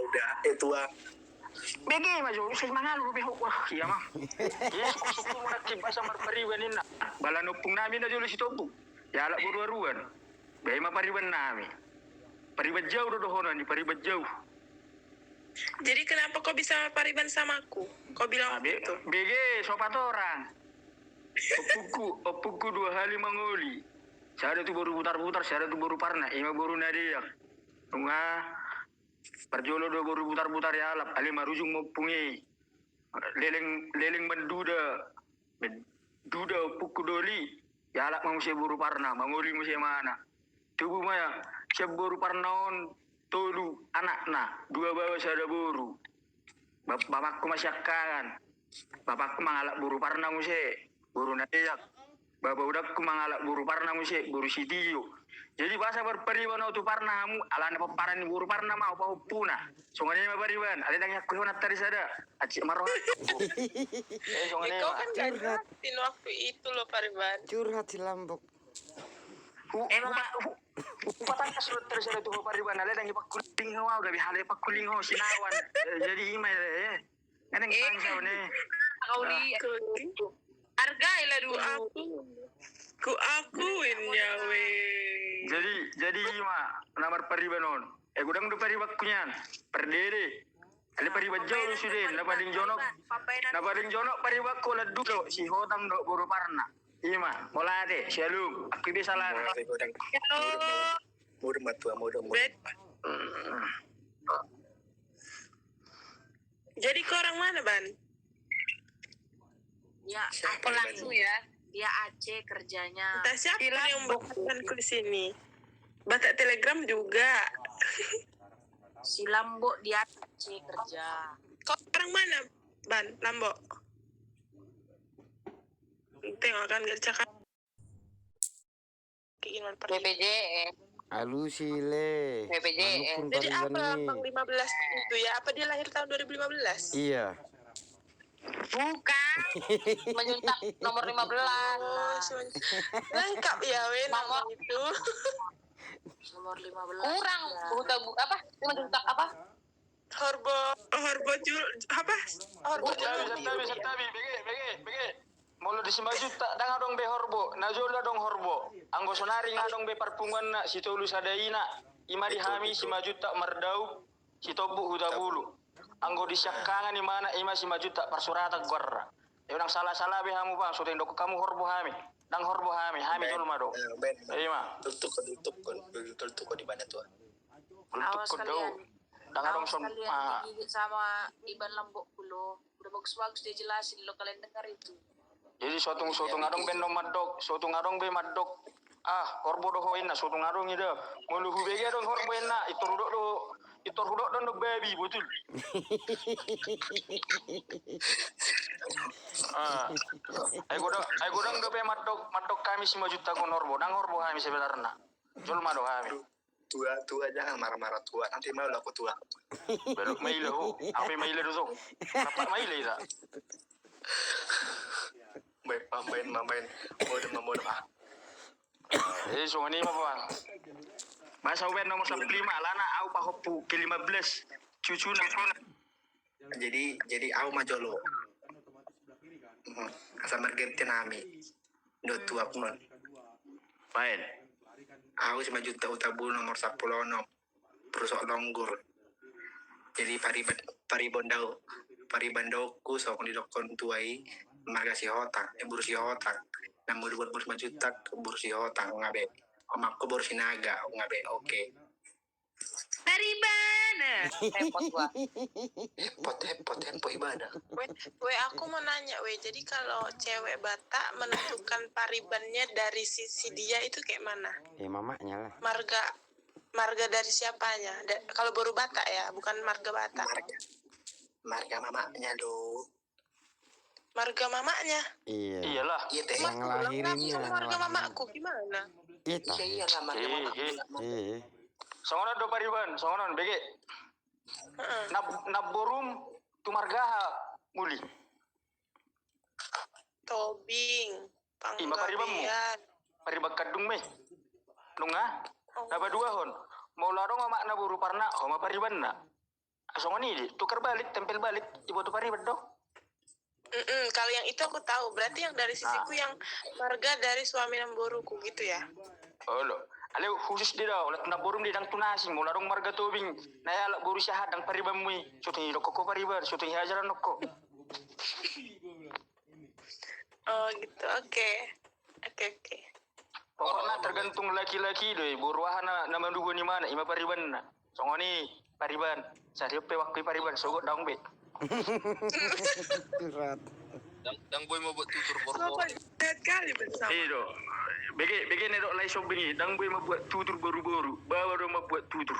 muda tua. Begi maju sing mangalu be wah iya mah. Yes suku nak tiba sama pariwan ina. Bala nupung nami na julu si tobu. Ya alak buru-aruan. Be ma pariwan nami. Pariban jauh dohono ni pariban jauh. Jadi kenapa kau bisa pariban sama aku? Kau bilang itu. BG sopat orang. Opuku 2 hari mangoli. Saya tu baru putar-putar, saya tu baru parna, ima baru nadiak. Tunggu, perjolo 2 baru putar-putar ya alap, ali marujung mopungi. Leleng menduda. Duda opuku doli. Ya alap manusia baru parna, mangoli musia mana. Tubuh maya, siap baru parna on. Tolu anakna 2 bawa sada buru. Bapakku masih akan. Bapakku mangalak buru parna musik. Buru nadiak. Bapak udakku mangalak buru parna musik. Buru sidiyo. Jadi bahasa berperiwan tu parna mu. Alana paparan buru parna mau pau puna. Songane mabariwan. Ada yang aku honat tadi sada. Acik maroh. Kau kan gak ngeratin waktu itu loh pariban. Curhat si Lambok. Upatan kasurut terus ada tuh pariwan. Ada yang ipakuling hawa. Gabi hal ipakuling hawa sinawan. Jadi ima ya. Neneng pangsau nih. Kau lihat. Hargailah dulu. Ku akuin ya weh. Jadi ima nomor paribanon. Gudang du paribakunyan. Perdere. Ale paribat jauh sudah. Napading jonok paribakku lah dulu. Si hotang dok buru parna. Ima, mola deh. Shalom. Aku bisa lah. Mudah matua. Jadi kau orang mana, Ban? Ya, aku langsung ya. Dia Aceh kerjanya. Entah siapa yang membatalkanku di sini. Batak Telegram juga. Si Lambok dia Aceh kerja. Kau orang mana, Ban? Lambok. Tengok kan gak cakap. BPJS. Alusile. BPJS. Jadi apa lambang 15 itu ya? Apa dia lahir tahun 2015? Iya. Bukan. Menyuntak nomor 15. Lengkap ya, nama itu. Nomor 15. Kurang. Apa? Menyuntak apa? Horbo jul apa? Horbo Satabi. Bege. Mulu di 5 juta dang adong be horbo. Najola dong horbo. Anggo sonari ngadong be parpungan na si tolu sadaina. Ima dihami 5 juta merdau. Si tobu hudabulu. Anggo disyakangan di mana ima 5 juta persurata gorra. Yang salah be hamu bang, sudah ndok kamu horbo hami. Dang horbo hami jol mado. Ben. Ima. Tutup di mana tuh? Awas kalian. Dang adong son Digigit sama Iban Lambok dulu. Udah bagus-bagus dia jelasin lo kalian dengar itu. Jadi suatu ngadong be no madok, suatu ngadong be madok. Horbo do hoina, suatu ngadong ida. Mulu hubege dong horbo ena, Itor hudok dan baby betul. Ay godang do be madok kami 5 juta kon horbo, dang horbo kami sebenarnya. Jol mado kami. Tua jangan marah-marah tua, nanti malu aku tua. Belok maile ho, apa maile do so? Apa maile ida? Main bodoh. So ini apa bang? Masa uben nomor 15 lana au pa hopu ke 15 cucu na. Jadi au majolo. Asal margete nami. Do tua kunon. Baik. Au 5 juta utabul nomor 10 perusok longgur. Jadi paribandauku sok di dokon tuai marga si hotang, bursi hotang. Namun buat 5 juta bursi hotang ngabe. Omakku bursi naga ngabe oke. Paribana. Repot gua. Tempo ibadah. Weh aku mau nanya jadi kalau cewek Batak menentukan paribannya dari sisi dia itu kayak mana? Ya mamanya lah. Marga dari siapanya? Kalau baru Batak ya, bukan marga Batak. Marga mamanya lo. Marga mamanya? Iya. Iyalah. Iya teh. Yang lahirinnya. Marga mamaku gimana? Iyalah marga mamaku. Iya. Songonan do pariban, songonan bege. Naborum tu margaha muli. Tobing, Panggabean. Paribag kadung me. Nunga? Naba 2 hon. Mau larong mak naburu parna, homa pariban na. Songoni tukar balik, tempel balik ibu tu pariban dong. Kalau yang itu aku tahu. Berarti yang dari sisiku yang marga dari suami namboruku gitu ya. Oh lo, ale khusus dia dah. Olah tunda borum dia dang tunasi, mula dong marga tobing. Naya alak boru syahat dang pariban mui. Syuting rokok ko pariban, syuting hajaran rokok. Oh gitu. Oke. Pokoknya tergantung laki-laki deh. Boruahana nama dua ni mana? Ima pariban na. Songoni pariban. Saya pe waktu pariban. Sogot daung be. Berat. Dang boy mau buat tutur Kenapa bor-bor. jahat kali bersama? Iya, bege nih dok lai shopping ini. Dang boy mau buat tutur baru-baru. Bawa dong mau buat tutur.